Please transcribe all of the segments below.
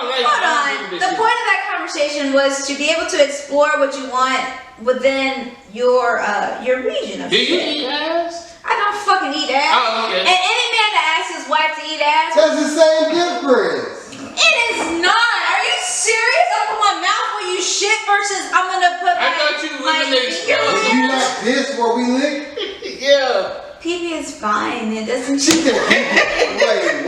don't like. Hold on. The point of that conversation was to be able to explore what you want within your region of Do you shit. eat ass? I don't fucking eat ass. Oh, okay. And any man that asks his wife to eat ass, That's the same difference. it is not. Are you serious? I put my mouth where you shit versus I'm gonna put I thought you my was in the finger If in you there. like this where we lick, Yeah. Pee-pee is fine. It doesn't. she can wait,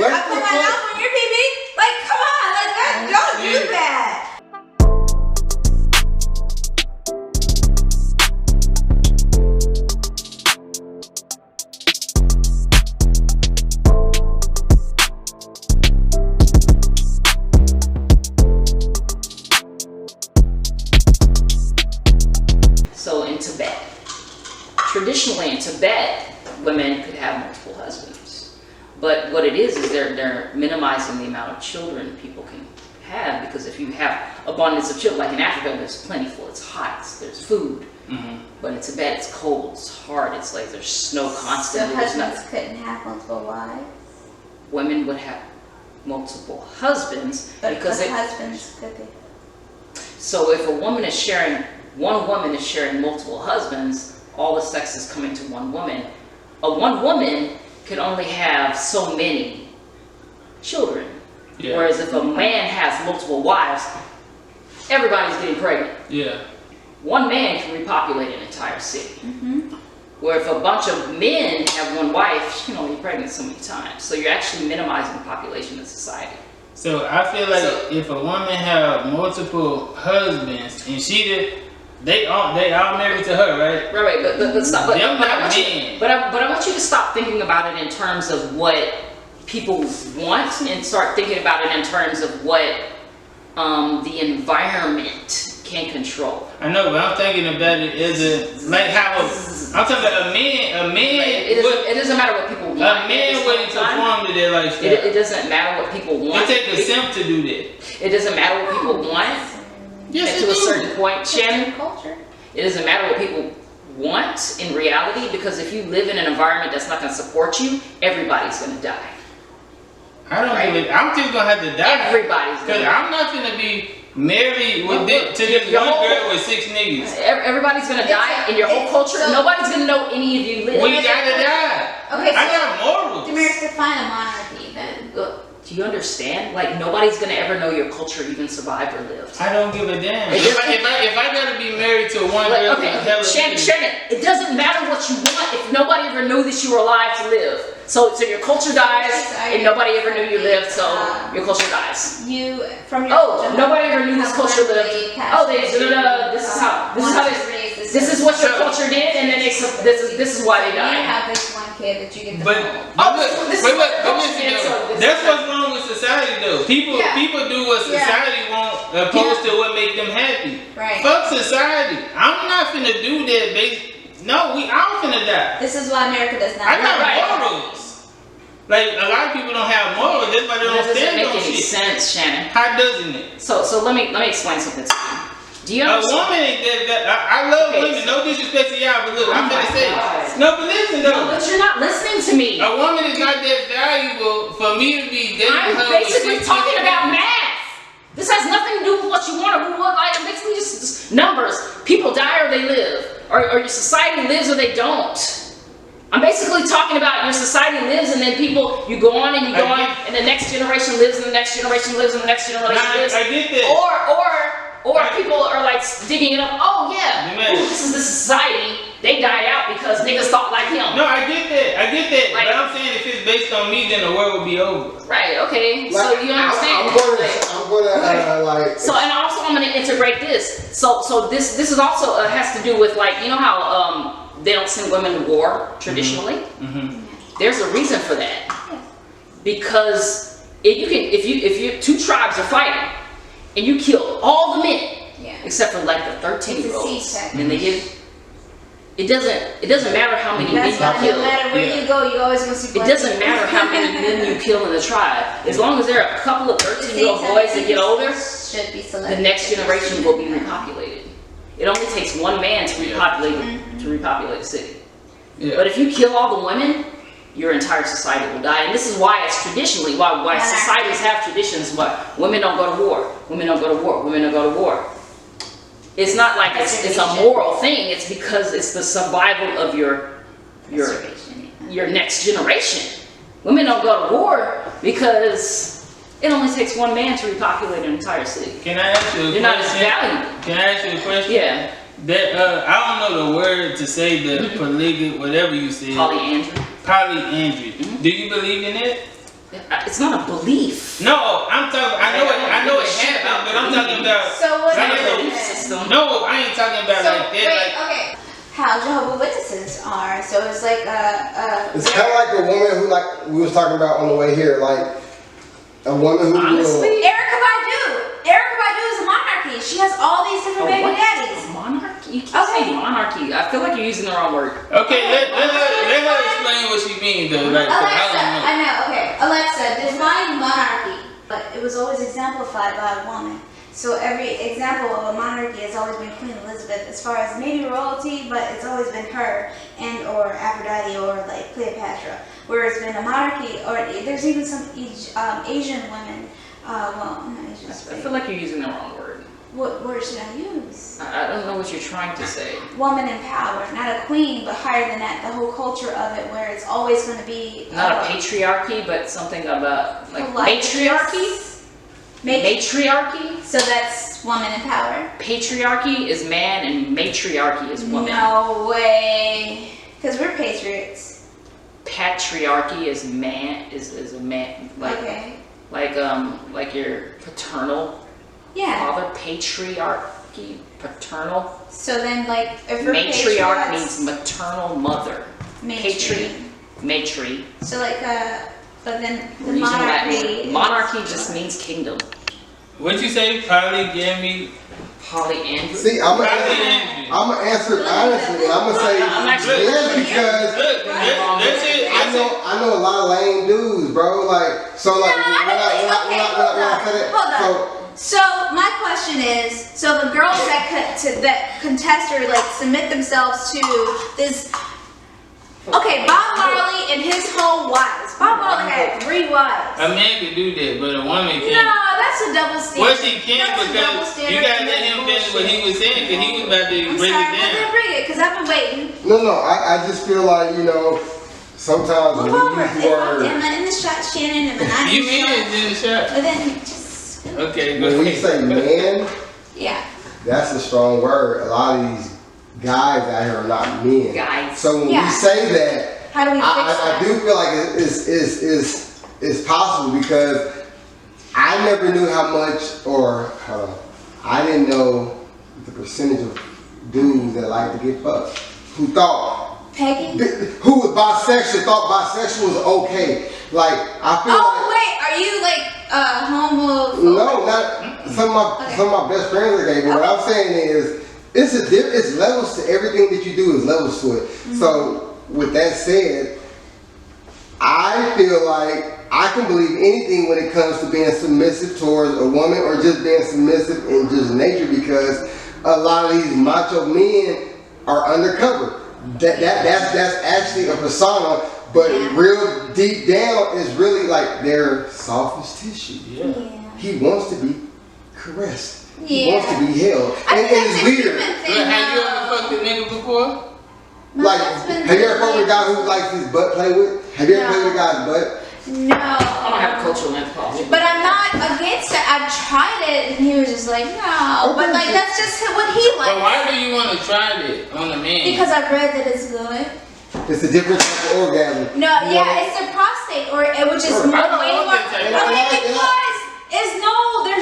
what I the put my fuck? mouth on your pee-pee. Like, come on, like that. Don't do that. So in Tibet, traditionally in Tibet, women could have multiple husbands. But what it is they're minimizing the amount of children people can have, because if you have abundance of children, like in Africa, there's plentiful, it's hot, there's food. Mm-hmm. But in Tibet, it's cold, it's hard, it's like there's snow So constantly. There's husbands nothing. couldn't have multiple wives, Women would have multiple husbands but because the it, husbands could be. so if one woman is sharing multiple husbands, all the sex is coming to one woman. One woman can only have so many children. Yeah. Whereas if a man has multiple wives, everybody's getting pregnant. Yeah. One man can repopulate an entire city. Mm-hmm. Where if a bunch of men have one wife, she can only be pregnant so many times. So you're actually minimizing the population of society. So I feel like So- if a woman have multiple husbands and they all married to her, right? Right, but stop. But, Them but, I not want you, men. but I want you to stop thinking about it in terms of what people want and start thinking about it in terms of what the environment can control. I know, but I'm thinking about it as a like how I'm talking about a man It doesn't matter what people want. a man wouldn't conform to their lifestyle. It doesn't matter what people want. It takes a simp to do that. It doesn't matter what people want. Yes, And it to a do. certain point, Shannon, Culture. it doesn't matter what people want in reality, because if you live in an environment that's not going to support you, everybody's going to die. I don't Right. give it. I'm just gonna have to die. Everybody's going Cause to die. I'm not gonna be married with to this Your one whole- girl with 6 niggas. Everybody's going to die in your whole culture. Nobody's going to know any of you live. We gotta die. Okay, I so got morals. Damaris, define a monarchy then. Do you understand? Like, nobody's going to ever know your culture even survived or lived. I don't give a damn. It If doesn't- I gotta be married to one Like, girl, okay, with hella Shannon, niggas, it doesn't matter what you want if nobody ever knew that you were alive to live. So your culture dies, and nobody ever knew you lived, so your culture dies. You from your Oh, culture, nobody ever knew this have culture lived. literally Oh, they passed this is how this is what your culture did, and then this is why they You died. have this one kid that you get to But hold. Oh, look, this is but what look, the but culture listen did, so though. this That's is- what's wrong with society though. People do what Yeah. society want opposed to what make them happy. Right. Fuck society. I'm not finna do that, No, we all finna die. This is why America does not. I got Right. morals. Like a lot of people don't have morals. That's why they That don't doesn't stand make on any shit. sense, Shannon. How doesn't it? So let me explain something to you. Do you A understand? woman ain't that. I love Okay, women. No disrespect to y'all, but look, Oh I'm my finna say. God. No, but listen No, though. but you're not listening to me. A woman is not that valuable for me to be dating I'm her. basically with 6 talking niggas. about math. This has nothing to do with what you want or who what. Like, it's basically just numbers. People die or they live, or your society lives or they don't. I'm basically talking about your society lives, and then people, you go on and you go on, and the next generation lives, and the next generation lives, and the next generation Nah, lives. I get that. Or people are like digging it up. Oh yeah, Man. ooh, this is the society. They died out because niggas thought like him. No, I get that. Like- But I'm saying if it's based on me, then the world will be over. Right. Okay. So Like, you understand? I'm gonna like. So and also I'm gonna integrate this. So this is also has to do with, like, you know how they don't send women to war traditionally. Mm-hmm. There's a reason for that. Because if you two tribes are fighting and you kill all the men except for like the 13-year-olds, and they give. It doesn't matter how many men you That's why no kill. matter where you go, you always gonna see. It doesn't matter how many men you kill in the tribe. As long as there are a couple of 13-year-old boys that get older, should be the selected. next generation will be repopulated. It only takes one man to repopulate the city. Yeah. But if you kill all the women, your entire society will die. And this is why it's traditionally, why societies have traditions, why women don't go to war, women don't go to war, women don't go to war. It's not like it's a moral thing, it's because it's the survival of your next generation. Women don't go to war because it only takes one man to repopulate an entire city. Can I ask you a You're not as question? valuable. Can I ask you a question? Yeah. That I don't know the word to say the polygamy, whatever you said. Polyandry. Polyandry. Do you believe in it? It's not a belief. No, I'm talking. I know it happened, but I'm talking about. So what It's not is a belief it? system. No, I ain't talking about So like that. wait, Like, okay. How Jehovah's Witnesses are. So it's like It's kind of like a woman who, like we was talking about on the way here, like a woman who Honestly? Erica Badu. Erica Badu is a monarchy. She has all these different baby What? daddies. Monarchy? You can't say monarchy. I feel like you're using the wrong word. okay, let her explain what she means though. Like, 'cause Alexa, I I know, okay. Alexa, define monarchy. But it was always exemplified by a woman. So every example of a monarchy has always been Queen Elizabeth, as far as maybe royalty, but it's always been her and or Aphrodite or like Cleopatra. Where it's been a monarchy, or there's even some Asian women. Well, not Asian. I feel like you're using the wrong word. What word should I use? I don't know what you're trying to say. Woman in power, not a queen, but higher than that. The whole culture of it, where it's always going to be Not a patriarchy, but something about like illustrious. matriarchy. Matriarchy. So that's woman in power. Patriarchy is man, and matriarchy is woman. No way, because we're patriots. Patriarchy is man is a man like Okay. like your paternal Yeah. father. Patriarchy, paternal. So then, like, if we're Matriarch patriots, means maternal mother. matri. Matri. So like, but then the We're using that monarchy. word. Monarchy just means kingdom. what'd you say? Polygamy. Polyandry. See, I'm Polyandry. gonna answer it honestly, and I'm gonna say I'm actually- yes because Look, that's it. I know a lot of lame dudes, bro. Like, so like No, when I say that, hold on. so So my question is, so the girls that contest or like submit themselves to this. Okay, Bob Marley and his whole wives. Bob Marley had 3 wives. A man can do that, but a woman No, can't. that's a double standard. Well, she can That's a double because standard, you gotta and let that's him finish what he bullshit. was saying, because he was about to I'm break sorry, it but then down. bring it, because I've been waiting. no, I just feel like, you know, sometimes when Move over. we If use I'm words, in the shot, Shannon, am I not You in the mean shot? it's in the shot? But then just, Okay, go when we ahead. say man, yeah. that's a strong word. A lot of these guys out here are not men. Guys. So when Yeah. we say that, How do we fix that? I do feel like it's possible because I never knew how much, or I didn't know the percentage of dudes that like to get fucked, who thought, Peggy? who was bisexual, thought bisexual was okay. Like, I feel Oh, wait, are you like homo? no, not some of my best friends are gay, but what I'm saying is, it's levels to everything that you do is levels to it. So with that said, I feel like I can believe anything when it comes to being submissive towards a woman or just being submissive in just nature, because a lot of these macho men are undercover. That's actually a persona, but real deep down is really like their softest tissue. Yeah. He wants to be caressed. He Yeah. wants to be held. I And think it's that's a weird. human thing. Look, have you though. ever fucked a nigga before? My Like, husband have you ever did, fucked with a guy who likes his butt play with? Have you ever No. played with a guy's butt? No. I don't have a cultural anthropology. But I'm not against it. I tried it and he was just like, no. But like, that's just what he But likes. why do you want to try it on a man? Because I've read that it's good. It's a different type of orgasm. No, You yeah, know? it's the prostate, or which is Sure. more, I don't way want more. that type of- Okay, because there's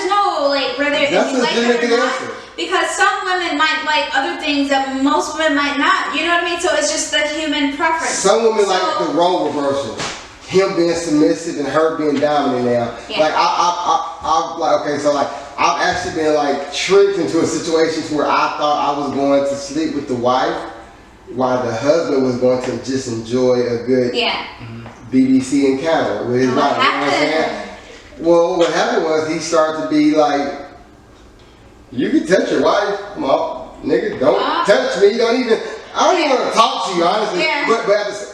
no like whether if That's you a like it legitimate or not. answer. Because some women might like other things that most women might not. You know what I mean? So it's just the human preference. Some women So- like the role reversal. Him being submissive and her being dominant now. Yeah. Like I'm like, okay, so like I've actually been like tricked into a situation where I thought I was going to sleep with the wife while the husband was going to just enjoy a good Yeah. BBC encounter with his What wife. You know what I'm saying? happened? Well, what happened was he started to be like, you can touch your wife, nigga, don't touch me. You don't even, I don't even want to talk to you, honestly. Yeah. But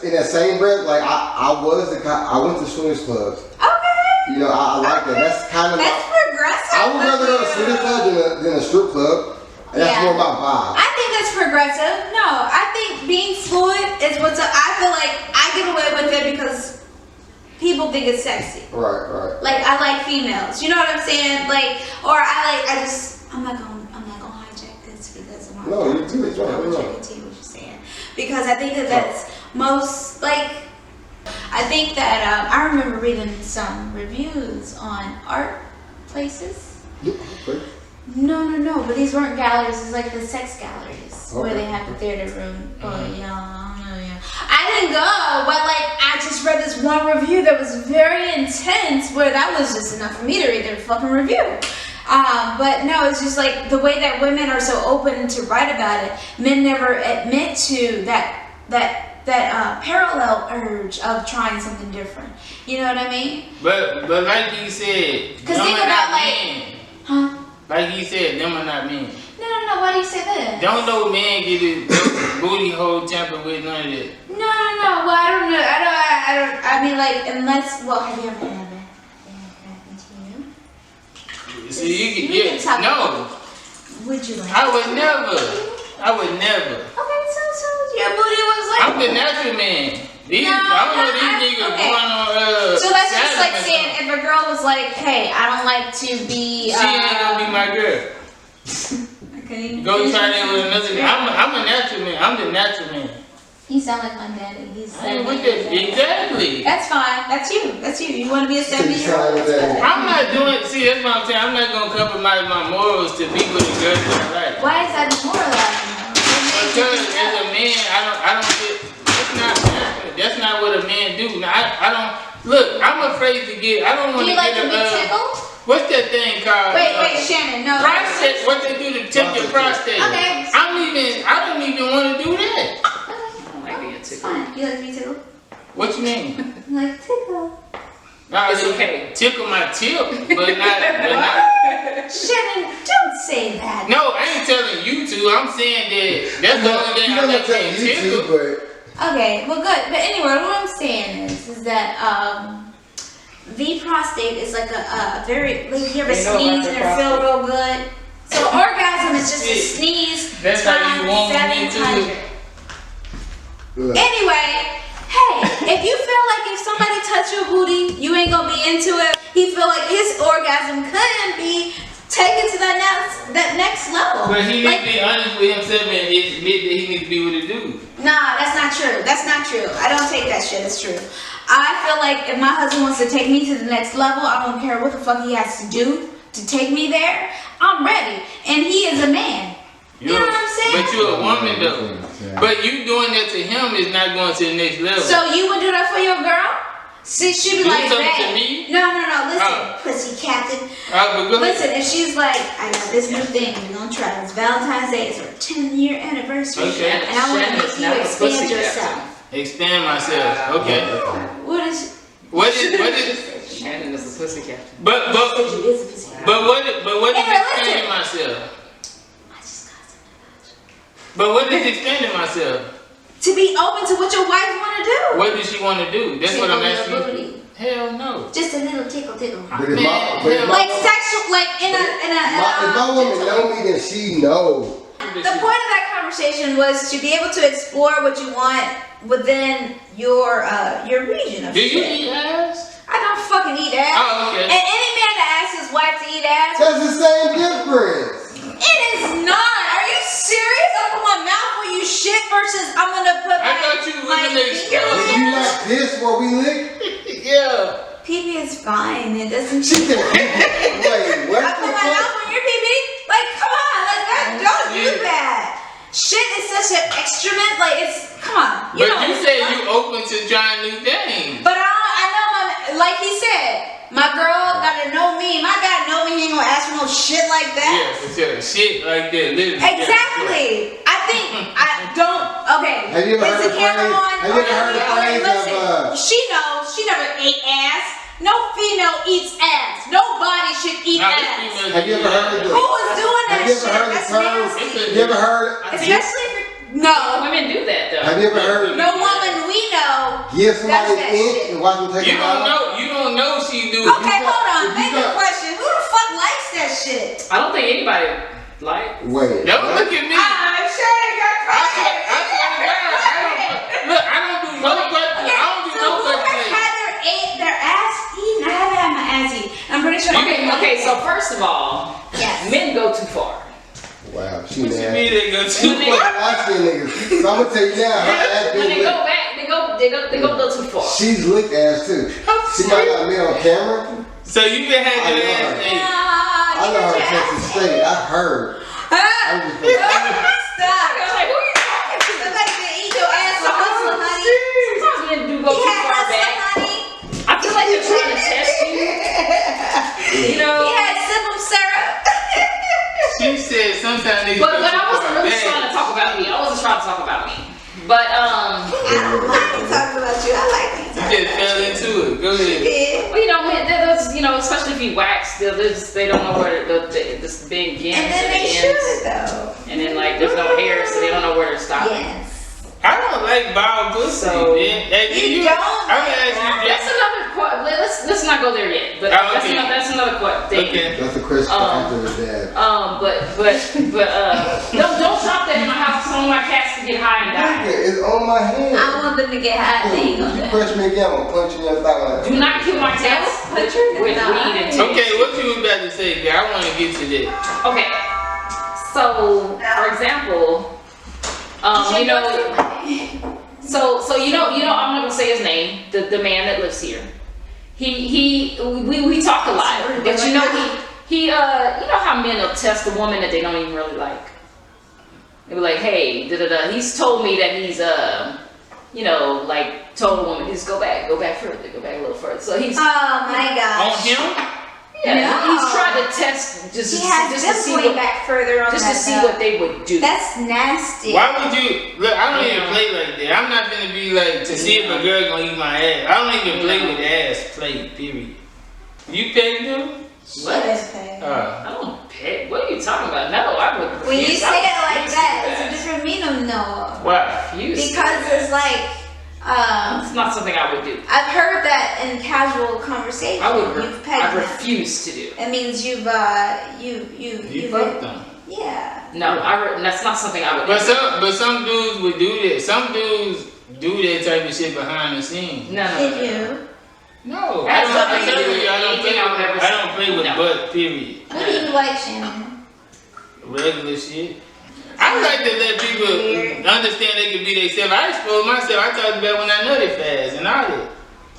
in that same breath, like I went to swingers clubs. Okay. You know, I like that. That's kind of That's progressive. I would rather go to a swingers club than a strip club. And that's more my vibe. I think that's progressive. No, I think being fluid is what's up. I feel like I get away with it because people think it's sexy. Right. Like I like females. You know what I'm saying? Like, or I'm not gonna hijack this because I'm No, you do it. I'm gonna continue what you're saying because I think that's most like. I think that I remember reading some reviews on art places. Okay. No, but these weren't galleries. It's like the sex galleries where they have the theater room. I didn't go, but like I just read this one review that was very intense where that was just enough for me to read their fucking review. But no, it's just like the way that women are so open to write about it. Men never admit to that parallel urge of trying something different. You know what I mean? But like you said, Because think about like, like you said, them are not men. No. Why do you say that? Don't no man get his booty hole tampered with, none of that. No. Well, I don't know. I mean, like, unless. Well, have you ever had that? See, you can get no. Would you like? I would never. Okay, so your booty was like. I'm the natural man. I don't know these niggas going on. So that's just like Saturday saying if a girl was like, "Hey, I don't like to be." she ain't gonna be my girl. Go try that with another. I'm a natural man. I'm the natural man. You sound like my daddy. He's exactly. That's fine. That's you. You want to be a 70-year-old? I'm not doing. See, that's what I'm saying. I'm not gonna compromise my morals to be with a girl that I like. Why is that demoralizing? Because as a man, I don't get. That's not what a man do. Now, I don't. Look, I'm afraid to get. I don't want Do to you like get to be tickled? What's that thing called? Wait, Shannon. No. Prostate. What they do to tip your prostate? Okay. I don't even want to do that. It's fine. You like to be tickled? What you mean? Like tickle. No, It's okay. Tickle my tip, but not. Shannon, don't say that. No, I ain't telling you to. I'm saying that that's the only thing I like being tickled. Okay, well, good. But anyway, what I'm saying is that the prostate is like a very. Like, you ever sneeze and it feel real good? So orgasm is just a sneeze. That's how you want me to. Anyway, hey, if you feel like if somebody touch your booty, you ain't gonna be into it. He feel like his orgasm couldn't be taken to that next level. But he needs to be honest with himself and admit that he needs to be with a dude. Nah, that's not true. That's not true. I don't take that shit as true. I feel like if my husband wants to take me to the next level, I don't care what the fuck he has to do to take me there. I'm ready, and he is a man. You know what I'm saying? But you're a woman though. But you doing that to him is not going to the next level. So you would do that for your girl? See, she'd be Do like, something to "Babe." me? No. Listen, pussy captain. Listen, if she's like, "I got this new thing we're gonna try. It's Valentine's Day. It's our 10-year anniversary, Okay. and I want to make you expand yourself." Expand myself. Okay. What is? Shannon is a pussy captain. But what is expanding myself? I just got something. But what is expanding myself? To be open to what your wife want to do. What does she want to do? That's what I'm asking you. Booty. Hell no. Just a little tickle. But like Sexual, like in a. If my woman know me, then she know. The point of that conversation was to be able to explore what you want within your region of Do you shit. eat ass? I don't fucking eat ass. Oh, okay. And any man that asks his wife to eat ass, That's the same difference. it is not. Are you serious? I put my mouth where you shit versus I'm gonna put I thought you were gonna finger explore. You like this where we lick? Yeah. Pee-pee is fine. It doesn't. She said, wait, what I the put my fuck? mouth on your pee-pee. Like, come on, like don't do shit. that. Shit is such an excrement. Like, it's come on. But know you it's said not. you open to trying new things. But I know like he said, my girl gotta know me. My guy know me. He ain't gonna ask for no shit like that. Yeah, for sure. Shit like that, literally. Exactly. I think I don't. Okay. Have you ever heard the camera phrase? on? Have you ever heard the phrase Listen, she knows. She never ate ass. No female eats ass. Nobody should eat Now, this ass. female Have you ever heard of Who the? is doing that Have you ever shit? heard the That's term? nasty. You ever heard? Especially if no. Women do that though. Have you ever heard? No woman we know give somebody That's an that inch shit. and watch them take You it don't out. know. You don't know she do. Okay, hold on. if you Make a got- question. Who the fuck likes that shit? I don't think anybody like. Wait. Don't look at me. I'm sure they got I swear to God, I don't do no question. I don't do So no who has question. had their ass eaten? I haven't had my ass eaten. I'm pretty sure. Okay, so first of all, Yes. men go too far. Wow, she What you mad. mean they go too Fucking light skinned niggas. So I'm gonna tell you now, her ass When been they licked. go back, they go a little too far. She's licked ass too. She might not be on camera. So you been had I your know ass her. ate. I know her Texas State. I heard. I'm just gonna- Stop. I was like, who are you talking to? Somebody can eat your ass for hustle, honey. Sometimes men do go He too had far hustle, back. honey. I feel like they're trying to test you. You know. He had simple syrup. She said sometimes niggas But go I too wasn't far really back. trying to talk about me. I wasn't trying to talk about me. But I don't like to talk about you. I like to You talk just fell into it. Go ahead. about well, you know, man, there's, you know, especially if you wax, they don't know where this big begins And then and they it should ends. though. And then like there's no hair, so they don't know where to stop. Yes. I don't like bald pussy. So- man. Hey, You don't I'm gonna like ask you That's just. another let's not go there yet. But Oh, okay. that's another thing. Okay. That's a question after his dad. Don't drop that in my house. Some of my cats can get high and die. Nigga, it's on my hand. I want them to get hot. They ain't gonna You do punch me again, I'm gonna punch you in your thigh. Do not kill my cats with weed and tea. Okay, what you was about to say, girl? I want to get to that. Okay. So, for example, you know, so you know, I'm not gonna say his name. The man that lives here. We talk a lot, but you know he you know how men will test a woman that they don't even really like. They be like, hey, da da da. He's told me that he's you know, like told a woman, just go back further, go back a little further. So he's Oh my On gosh. him? yeah, No. he's trying to test just He to has just them to see going what back further on just that to see though. what they would do. That's nasty. Why would you? Look, I don't even Yeah. play like that. I'm not gonna be like to see if a girl gonna eat my ass. I don't even play with ass play. Period. You pay them? What? She does pay. I don't pay. What are you talking about? No, I would. When you refuse. say I would it like refuse that, to do it's a different meaning, no. Why? Refuse to Because do that. it's like, It's not something I would do. I've heard that in casual conversation. I would. You've pegged I them. refuse to do. It means you've You fucked them. Yeah. No, that's not something I would do. But some dudes would do that. Some dudes do that type of shit behind the scenes. No. They do. No, That's I something tell you you, do. I don't Anything play. I would ever I don't play with No. butt. Period. What do you like, Shannon? Regular shit. I like to let people Weird. understand they can be themselves. I expose myself. I talked about when I nutted fast and all that.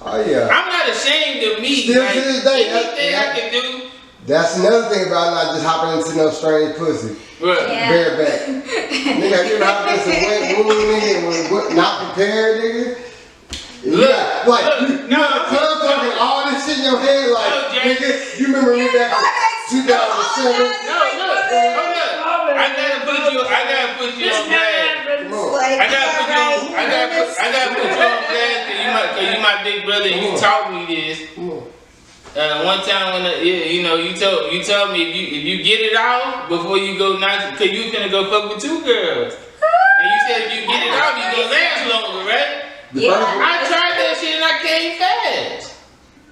Oh yeah. I'm not ashamed of me. Still like, to this day, anything that- I can do. That's another thing about not just hopping into no strange pussy. Right. Yeah. Bareback. Nigga, have you ever hopped into some wet wound, nigga, and was not prepared, nigga? Look, Yeah, like, look, you in the club talking all this shit in your head, like, No, Jay. nigga, you remember me back in 2007? No, look, hold up. I gotta put you on blast. Come on. Like, I gotta put you on blast because you my big brother and you taught me this. Come on. One time when you know you told me if you get it off before you go knock, cause you finna go fuck with 2 girls, and you said if you get it off you gonna last longer, right? The Yeah. first one- I tried that shit and I came fast.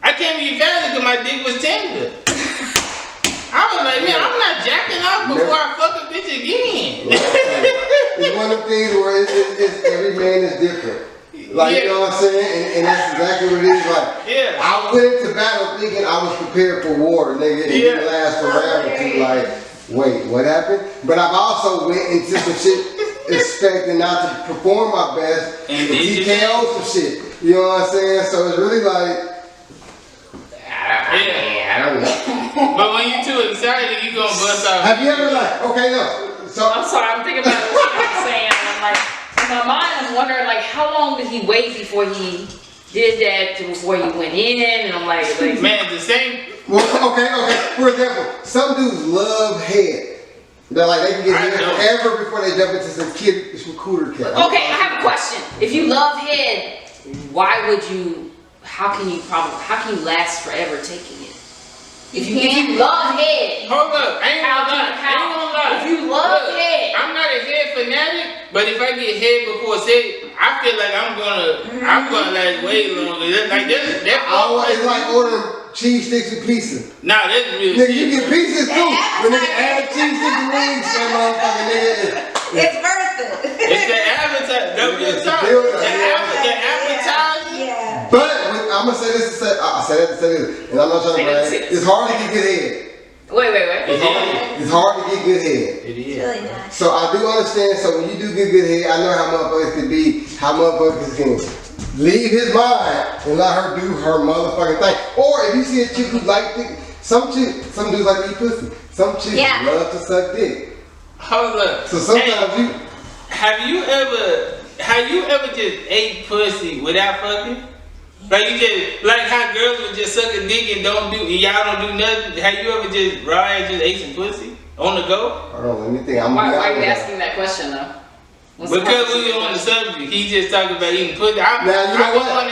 I came even faster because my dick was tender. I was like, man, I'm not jacking off before I fuck a bitch again. It's one of the things where it's every man is different. Like, Yeah. you know what I'm saying? And that's exactly what it is. Like, Yeah. I went into battle thinking I was prepared for war, nigga, and Yeah. didn't last a round or two. Like, wait, what happened? But I've also went into some shit expecting not to perform my best And and did you? TKO some shit. You know what I'm saying? So it's really like, Yeah. I don't know. But when you too excited, you gonna bust off. Have you ever like, okay, no. So I'm sorry, I'm thinking about what you're saying. I'm like, in my mind, I'm wondering, like, how long did he wait before he did that, before he went in? And I'm like Man, the same. well, okay. For example, some dudes love head. They're like they can get I head know. forever before they jump into some cooter cat. okay, I have a question. If you love head, why would you? How can you last forever taking it? If you love head, Hold up, I ain't gonna lie. If you love Look, head. I'm not a head fanatic, But if I get head before sex, I feel like I'm gonna last way longer. Like that. I always like ordering cheese sticks and pizza. Nah, that's real Nigga, shit. you get pizzas too. When nigga add cheese sticks and wings, that motherfucking nigga. It's worth it. It's the appetizer. The real talk. The appetizer. Yeah. But I'm gonna say this. I said that to say this, and I'm not trying to brag. It's hard to get good head. Wait. It's hard to get good head. It It's is. really nice. So I do understand. So when you do get good head, I know how motherfuckers can be. How motherfuckers can leave his mind and let her do her motherfucking thing. Or if you see a chick who like dick, some dudes like to eat pussy. Some chicks love to suck dick. Hold up. So sometimes Have you ever just ate pussy without fucking? Like you just like how girls would just suck a dick and y'all don't do nothing. Have you ever just ate some pussy on the go? Hold on, let me think. Why are you asking that question though? Because we were on the subject. He just talking about eating pussy. Now you know what? I I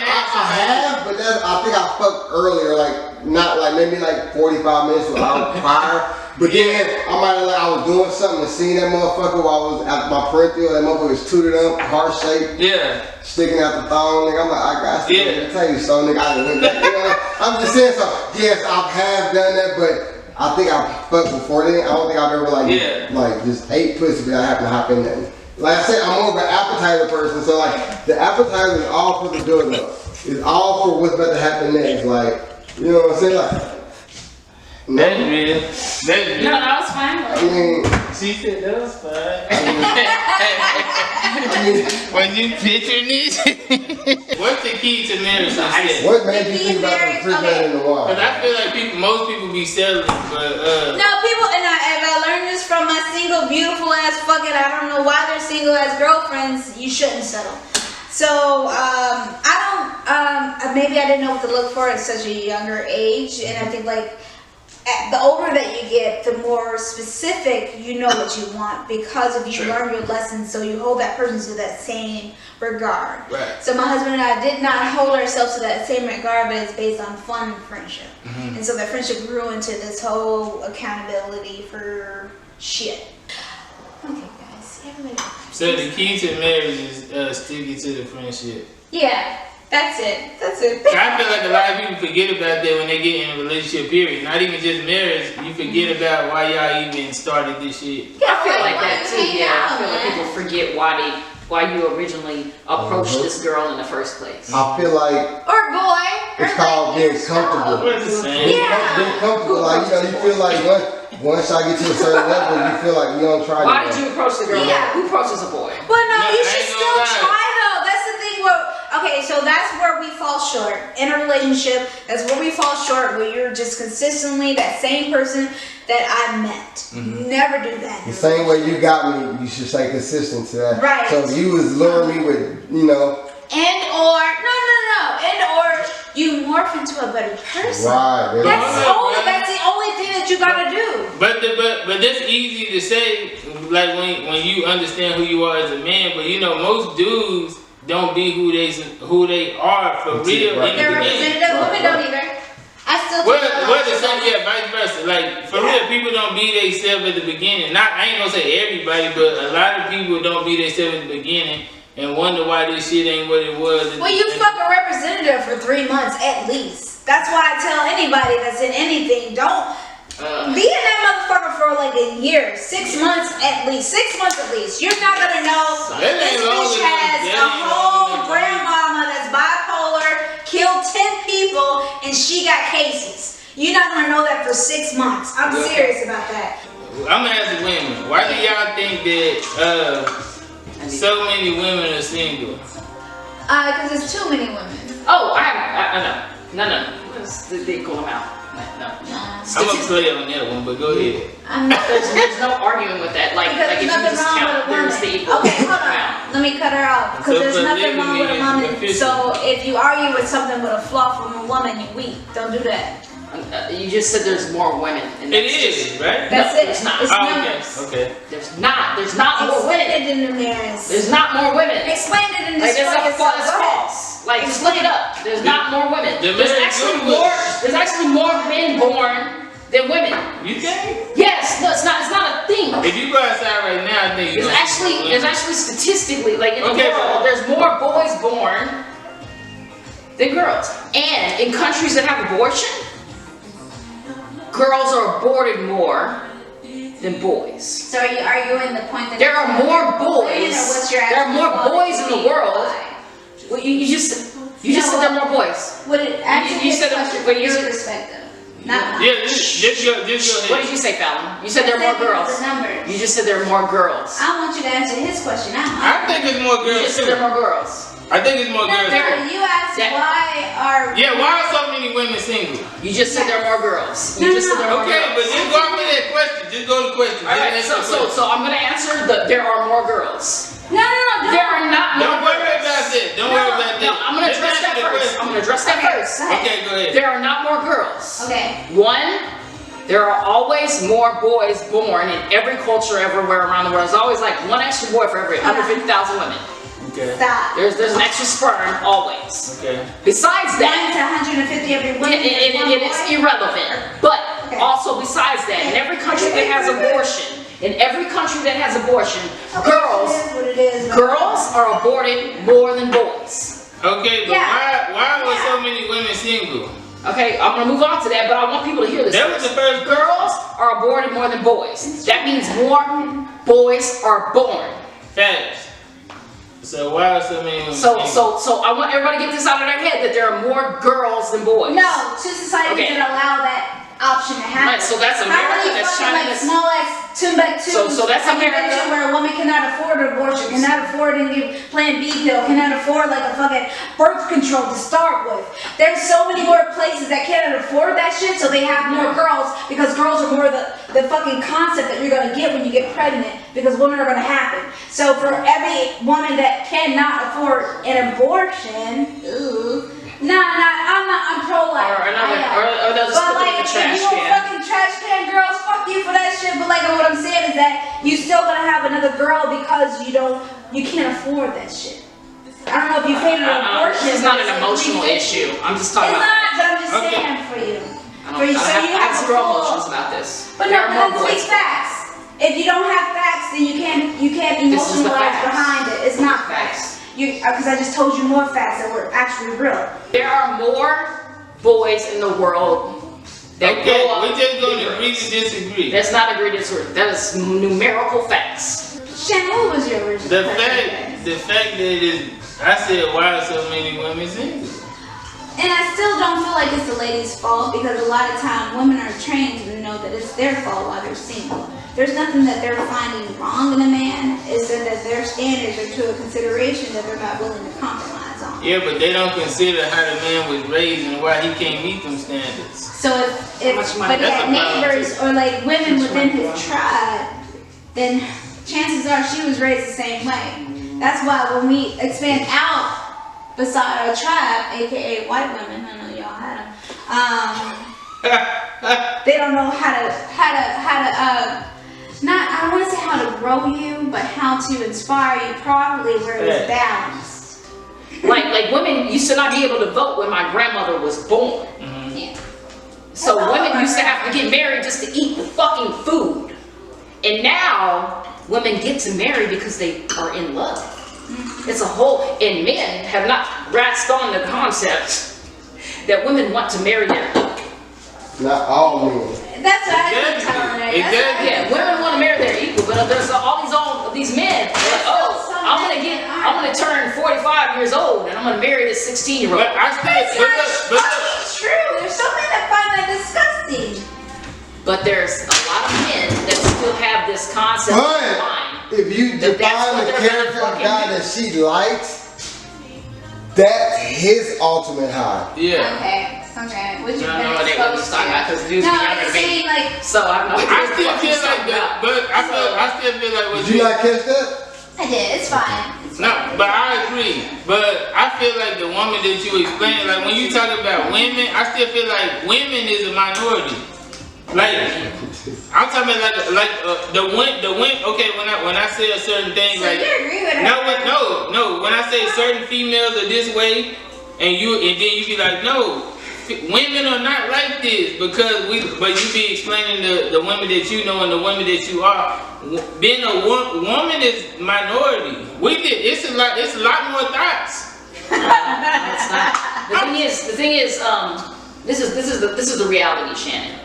have, but I think I fucked earlier, like not like maybe like 45 minutes prior. But then I was doing something and seeing that motherfucker while I was at my parental. That motherfucker was tooted up, heart shaped, sticking out the thong. Nigga, I'm like, I got to tell you so, nigga. I didn't went back. You know, I'm just saying so. Yes, I have done that, but I think I fucked before then. I don't think I've ever like just ate pussy, but I happen to hop in there. Like I said, I'm more of an appetizer person, so like the appetizer is all for the build up. It's all for what's about to happen next. Like, you know what I'm saying? Like, that's real. No, that was fine. I mean, She said that was fine. I mean, When you picturing this, what's the key to marriage? what made you think about the refrigerator in the wall? Because I feel like most people be selling, but No, people, and I learned this from my single, beautiful ass fucking, I don't know why they're single as girlfriends, you shouldn't settle. So, maybe I didn't know what to look for at such a younger age, and I think like, the older that you get, the more specific you know what you want because of you learn your lessons, so you hold that person to that same regard. Right. So my husband and I did not hold ourselves to that same regard, but it's based on fun and friendship. And so that friendship grew into this whole accountability for shit. Okay, guys, everybody. So the key to marriage is sticking to the friendship. Yeah. That's it. That's it. I feel like a lot of people forget about that when they get in a relationship, period. Not even just marriage. You forget about why y'all even started this shit. I feel like that too. Yeah, I feel like people forget why you originally approached this girl in the first place. I feel like Or boy. it's called being comfortable. It's the same. Being comfortable, like you feel like once I get to a certain level, you feel like you don't try. Why did you approach the girl? Yeah. Who approaches a boy? Well, no, No, you I should ain't still gonna lie. try though. That's the thing. Okay, so that's where we fall short in a relationship. That's where we fall short. Where you're just consistently that same person that I met. Never do that. The same way you got me, you should stay consistent to that. Right. So if you was luring me with, And or you morph into a better person. right. That's the only thing that you gotta do. But that's easy to say, like when you understand who you are as a man. But most dudes don't be who they are for real. Right. In the They're beginning. representative women don't either. I still Well, the same, vice versa. Like for real, people don't be themselves at the beginning. I ain't gonna say everybody, but a lot of people don't be themselves at the beginning and wonder why this shit ain't what it was. Well, you fuck a representative for 3 months at least. That's why I tell anybody that's in anything, don't be in that motherfucker for like a year, 6 months at least. 6 months at least. You're not gonna know That this ain't long bitch enough. has That a ain't long whole enough. grandmama that's bipolar, killed 10 people, and she got cases. You're not gonna know that for 6 months. I'm serious about that. I'm gonna ask the women. Why do y'all think that so many women are single? Because there's too many women. Oh, I know. No. They call them out. No. I'm gonna play on that one, but go ahead. There's no arguing with that. Like Because if you there's nothing just wrong count, with a there's woman. the equal Okay, hold on. amount. Let me cut her out. Because So there's nothing wrong with a polygamy is woman. official. So if you argue with something with a flaw from a woman, you weak. Don't do that. You just said there's more women. And It that's is, right? That's No, it. it's not. It's Oh, numbers. okay. There's not more Explain women. it in the mirrors. There's not more women. Explain it in Like this there's fucking a self. it's false. Like just look it up. There's not more women. The There's marriage actually group was- more. There's actually more men born than women. You think? Yes. No, it's not a thing. If you go outside right now, I think It's actually statistically, like in the world, there's more boys born than girls. And in countries that have abortion, girls are aborted more than boys. So are you arguing the point that there are more boys? There are more boys in the world. Well, you just said there are more boys. Would it actually You said from your perspective? Not mine. Yeah, just go What ahead. did you say, Fallon? You said there are more girls. The numbers. You just said there are more girls. I want you to answer his question. I think it's more You girls just said too. there are more girls. I think it's more girls too. You asked why are Why are so many women single? You just said there are more girls. No, You just no, said there are more Okay, girls. but just go off of that question. Just go to the question. All right, so I'm gonna answer there are more girls. no. There are not more Don't worry girls. about that. Don't worry about that. No, I'm gonna Just address answer that the first. question. I'm gonna address that first. Go ahead. Okay, go ahead. There are not more girls. Okay. One, there are always more boys born in every culture everywhere around the world. There's always like one extra boy for every 150,000 women. Okay. Stop. There's an extra sperm always. Okay. Besides 1 that, to 150 every woman. it is irrelevant. But also besides that, in every country that has abortion, girls are aborted more than boys. Okay, but why were so many women single? Okay, I'm gonna move on to that, but I want people to hear this. That was the first Girls are aborted more than boys. That means more boys are born. Facts. So why are so many women So single? I want everybody to get this out of their head that there are more girls than boys. No, two societies Okay. that allow that option to happen. Right, so that's America, that's China, Like that's- small ass Timbuktu. So that's America. Where a woman cannot afford an abortion, cannot afford any Plan B pill, cannot afford like a fucking birth control to start with. There's so many more places that cannot afford that shit, so they have more girls because girls are more the fucking concept that you're gonna get when you get pregnant because women are gonna happen. So for every woman that cannot afford an abortion, I'm pro-life. Or they'll just But put them in like, the trash if you can. a fucking trash can, girls, fuck you for that shit. But like, what I'm saying is that you still gonna have another girl because you can't afford that shit. I don't know if you paid an abortion. It's not but an it's emotional like issue. I'm just talking It's about. not, but I'm just Okay. saying for you. I have zero emotions about this. But There no, are more but let's boys. speak facts. If you don't have facts, then you can't This is the emotionalize facts. behind it. It's not facts. Because I just told you more facts that were actually real. There are more boys in the world that Okay, grow up. we're just going to than agree girls. to disagree. That's not agree to disagree. That is numerical facts. Shan, what was your original question? The fact that I said why are so many women single? And I still don't feel like it's the lady's fault because a lot of times women are trained to know that it's their fault while they're single. There's nothing that they're finding wrong in a man. It's that their standards are to a consideration that they're not willing to compromise on. Yeah, but they don't consider how the man was raised and why he can't meet them standards. So if much money? but he That's had a problem, neighbors or like women within money? his tribe, then chances are she was raised the same way. That's why when we expand out beside our tribe, aka white women, I know y'all had them. They don't know how to not I don't want to say how to grow you, but how to inspire you properly where it's balanced. Like women used to not be able to vote when my grandmother was born. Yeah. So That's all women of used to our have to get married just to eat the fucking food. And now women get to marry because they are in love. It's a whole, and men have not grasped on the concept that women want to marry their equal. Not all men. That's what I keep telling her. Exactly. Yeah, women want to marry their equal, but there's all these men like, I'm gonna turn 45 years old and I'm gonna marry this 16-year-old. But I still, That's but not look, true. There's so many that find that disgusting. But there's a lot of men that still have this concept in their But mind. if you That's define what the they're character gonna of guy fucking that she likes, that's his ultimate high. yeah. Okay. Would you I don't know what they was talking about because dudes No, be younger I'm than me. saying like So I don't know what I the still fuck feel he's like talking that, about. but I still feel like what Did you not catch that? I did. It's fine. No, but I agree. But I feel like the woman that you explained, like when you talk about women, I still feel like women is a minority. Like I'm talking about the win. Okay, when I say a certain thing, So like you agree with her? no. When I say certain females are this way, and then you be like, no, women are not like this because but you be explaining the women that you know and the women that you are. Being a woman is minority. It's a lot more thoughts. No, it's not. The thing is, this is the reality, Shannon.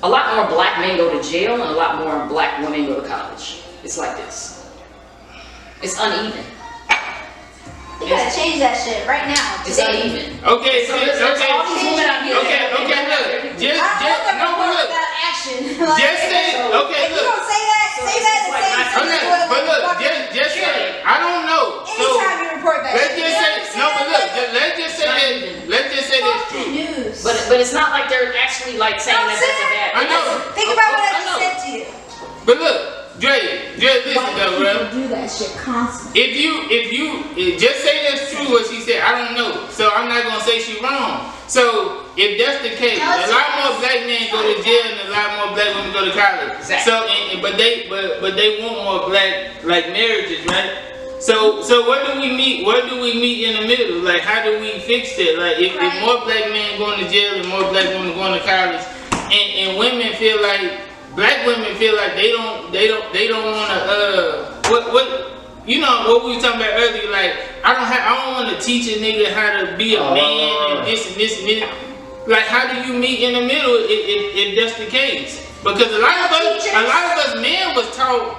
A lot more black men go to jail and a lot more black women go to college. It's like this. It's uneven. You gotta change that shit right now. It's uneven. Okay, So there's all these women out here. Okay, look. Without action. Like, Just say, okay, if you look. don't say that, say that at the same time. Okay, but look, just say, I don't know. So Anytime you report that let's shit, just say, no, but look, let's just say that. fuck the news. But it's not like they're actually like saying that that's a bad. I know. Think about what I I know. just said to you. But look, Dre, listen though, bro. do that shit constantly. If you just say that's true what she said, I don't know. So I'm not gonna say she wrong. So if that's the case, No, a lot more black men go to jail and a lot more black women go to college. Exactly. So but they want more black like marriages, right? So where do we meet? Where do we meet in the middle? Like how do we fix that? Like if more black men going to jail and more black women going to college, and women feel like black women feel like they don't want to what you know what we were talking about earlier, like I don't want to teach a nigga how to be a man and this and this and this. Like how do you meet in the middle if that's the case? Because a lot of us men was taught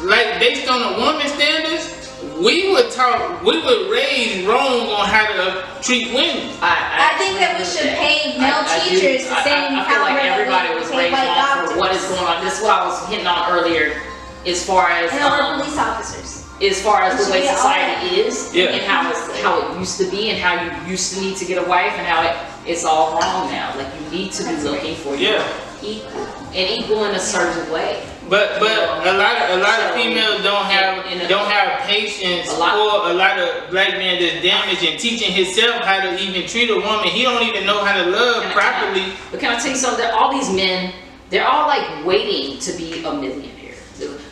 like based on a woman's standards, we were raised wrong on how to treat women. I think that we should pay male teachers the same I feel like caliber that everybody we was pay raised white wrong for doctors. what is going on. This is what I was hitting on earlier, as far as And our police officers. as far as the way It should be society is, Yeah. and how it used to be, and how you used to need to get a wife, and how it's all wrong now. Like you need to be looking for your equal, and equal in a certain way. But a lot of females don't have patience for a lot of black men that's damaged and teaching himself how to even treat a woman. He don't even know how to love properly. But can I tell you something? All these men, they're all like waiting to be a millionaire.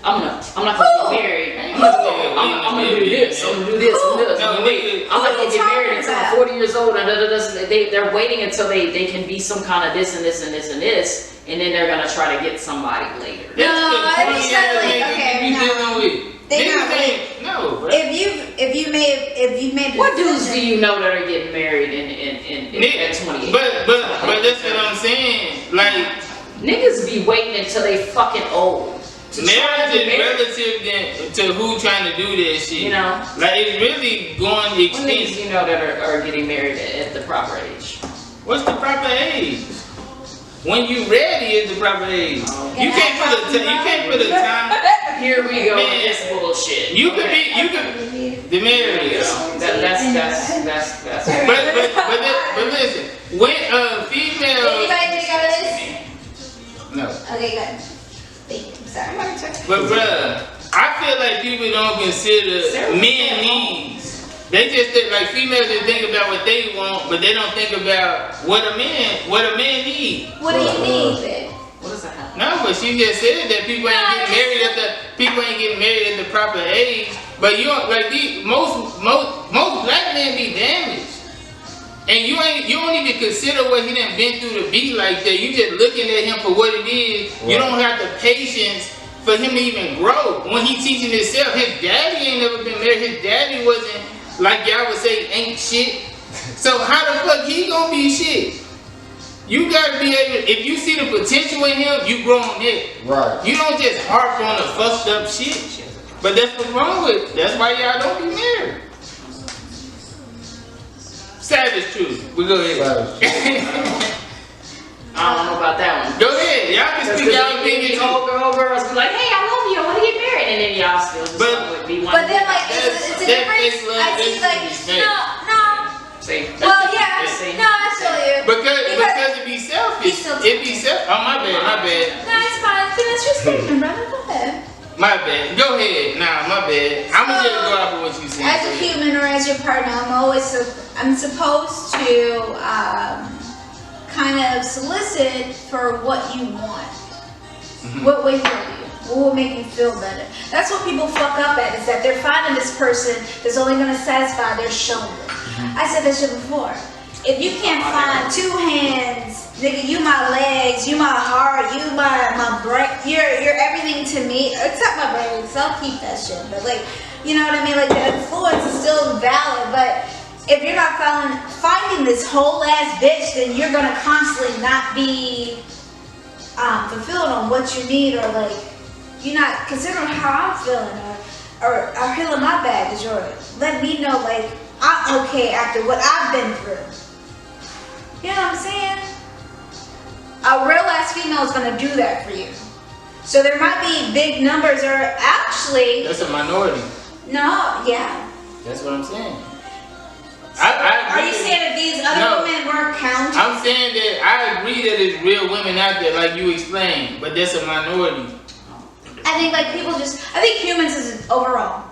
I'm not gonna get married. I'm gonna do this. I'm gonna do this. I'm not gonna get married until I'm 40 years old. And they're waiting until they can be some kind of this and this and this and this, and then they're gonna try to get somebody later. I just said like, okay, no. If you made What dudes do you know that are getting married at 28? But that's what I'm saying. Like niggas be waiting until they fucking old. Marriage is relative to who trying to do that shit. You know? Like it's really going What extinct. niggas you know that are getting married at the proper age? What's the proper age? When you ready is the proper age. You can't put a time. Here we go Man, with this bullshit. You could the marriage. That's But listen, when female. Anybody take out of this? No. Okay, good. Thank you. Sorry. But bruh, I feel like people don't consider men needs. They just think like females just think about what they want, but they don't think about what a man needs. What do you need, babe? What does that have? No, but she just said that people ain't getting married at the proper age. But you don't like most black men be damaged. And you don't even consider what he done been through to be like that. You just looking at him for what it is. Right. You don't have the patience for him to even grow. When he teaching himself, his daddy ain't never been married. His daddy wasn't, like y'all would say, ain't shit. So how the fuck he gonna be shit? You gotta be able, if you see the potential in him, you grow on it. Right. You don't just harp on the fucked up shit. But that's what's wrong with it. That's why y'all don't be married. Savage truth. We go ahead. I don't know about that one. Go ahead. Y'all can speak y'all opinion. Old girls be like, hey, I love you. I want to get married. And then y'all still just be one. But then like, it's a difference. I see like, no. See? Well, yeah. No, I feel you. Because it be selfish. It be selfish. Oh, my bad. No, it's fine. That's your statement, brother. Go ahead. My bad. Go ahead. Nah, my bad. I'm gonna just go off of what you said. As a human or as your partner, I'm supposed to kind of solicit for what you want. Mm-hmm. What will heal you? What will make you feel better? That's what people fuck up at, is that they're finding this person that's only gonna satisfy their shoulder. Mm-hmm. I said that shit before. if you can't find two hands, nigga, you my legs, you my heart, you my brain, you're everything to me, except my brain, so I'll keep that shit. But like, you know what I mean? Like the influence is still valid, but if you're not finding this whole ass bitch, then you're gonna constantly not be fulfilled on what you need, or like you're not considering how I'm feeling, or healing my baggage, or let me know like I'm okay after what I've been through. You know what I'm saying? A real ass female is gonna do that for you. So there might be big numbers, or actually That's a minority. no, yeah. That's what I'm saying. Are you saying that these other women weren't counted? I'm saying that I agree that there's real women out there, like you explained, but that's a minority. I think like I think humans is overall.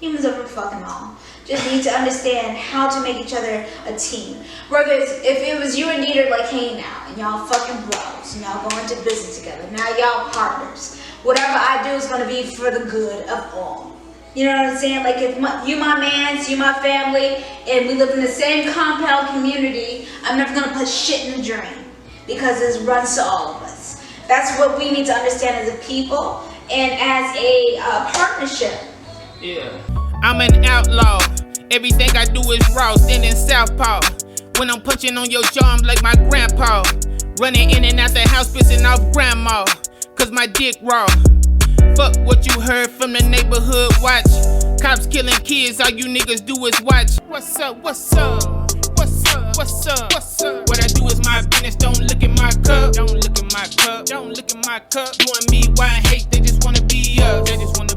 Humans over fucking all. Just need to understand how to make each other a team. Whether if it was you and Dieter like hanging out and y'all fucking bros and y'all going to business together. Now y'all partners. Whatever I do is gonna be for the good of all. You know what I'm saying? Like if you my mans, you my family, and we live in the same compound community, I'm never gonna put shit in the drain because it runs to all of us. That's what we need to understand as a people and as a partnership. Yeah. I'm an outlaw. Everything I do is raw, standing southpaw. When I'm punching on your jaw, I'm like my grandpa. Running in and out the house, pissing off grandma. Cause my dick raw. Fuck what you heard from the neighborhood watch. Cops killing kids, all you niggas do is watch. What's up, what's up? What's up, what's up, what's up? What I do is my business, don't look at my cup. Don't look at my cup, don't look at my cup. You and me, why I hate, they just wanna be us. They just wanna